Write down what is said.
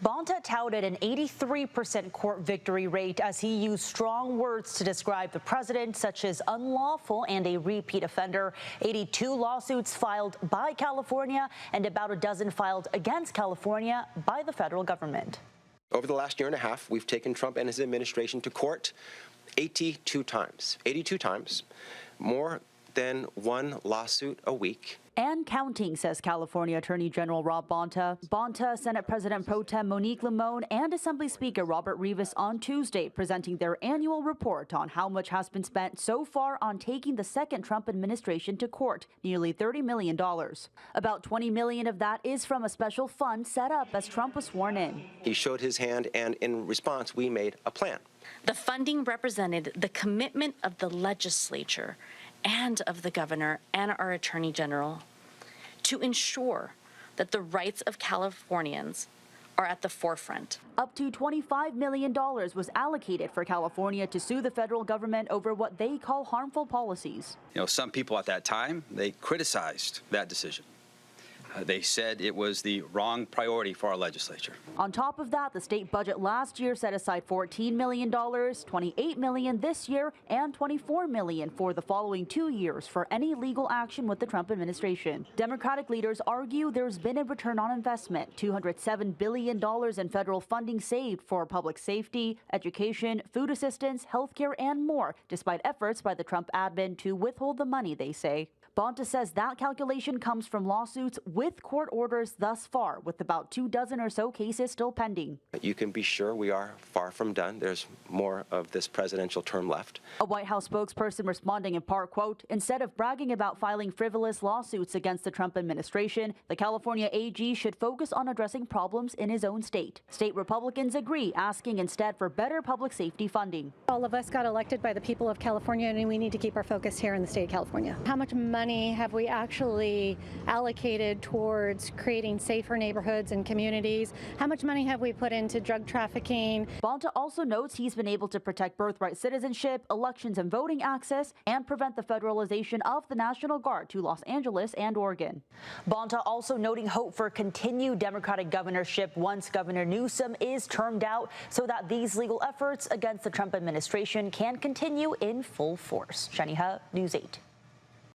Bonta touted an 83% court victory rate as he used strong words to describe the president, such as unlawful and a repeat offender. 82 lawsuits filed by California and about a dozen filed against California by the federal government. Over the last year and a half, we've taken Trump and his administration to court 82 times. 82 times, more than one lawsuit a week. And counting, says California Attorney General Rob Bonta. Bonta, Senate President Pro Tem Monique Limon, and Assembly Speaker Robert Rivas on Tuesday presenting their annual report on how much has been spent so far on taking the second Trump administration to court, nearly $30 million. About $20 million of that is from a special fund set up as Trump was sworn in. He showed his hand, and in response, we made a plan. The funding represented the commitment of the legislature and of the governor and our attorney general to ensure that the rights of Californians are at the forefront. Up to $25 million was allocated for California to sue the federal government over what they call harmful policies. You know, some people at that time, they criticized that decision. They said it was the wrong priority for our legislature. On top of that, the state budget last year set aside $14 million, $28 million this year, and $24 million for the following 2 years for any legal action with the Trump administration. Democratic leaders argue there's been a return on investment, $207 billion in federal funding saved for public safety, education, food assistance, healthcare, and more, despite efforts by the Trump admin to withhold the money, they say. Bonta says that calculation comes from lawsuits with court orders thus far, with about 24 or so cases still pending. You can be sure we are far from done. There's more of this presidential term left. A White House spokesperson responding in part, quote, instead of bragging about filing frivolous lawsuits against the Trump administration, the California AG should focus on addressing problems in his own state. State Republicans agree, asking instead for better public safety funding. All of us got elected by the people of California, and we need to keep our focus here in the state of California. How much money have we actually allocated towards creating safer neighborhoods and communities? How much money have we put into drug trafficking? Bonta also notes he's been able to protect birthright citizenship, elections and voting access, and prevent the federalization of the National Guard to Los Angeles and Oregon. Bonta also noting hope for continued Democratic governorship once Governor Newsom is termed out, so that these legal efforts against the Trump administration can continue in full force. Shani Ha, News 8.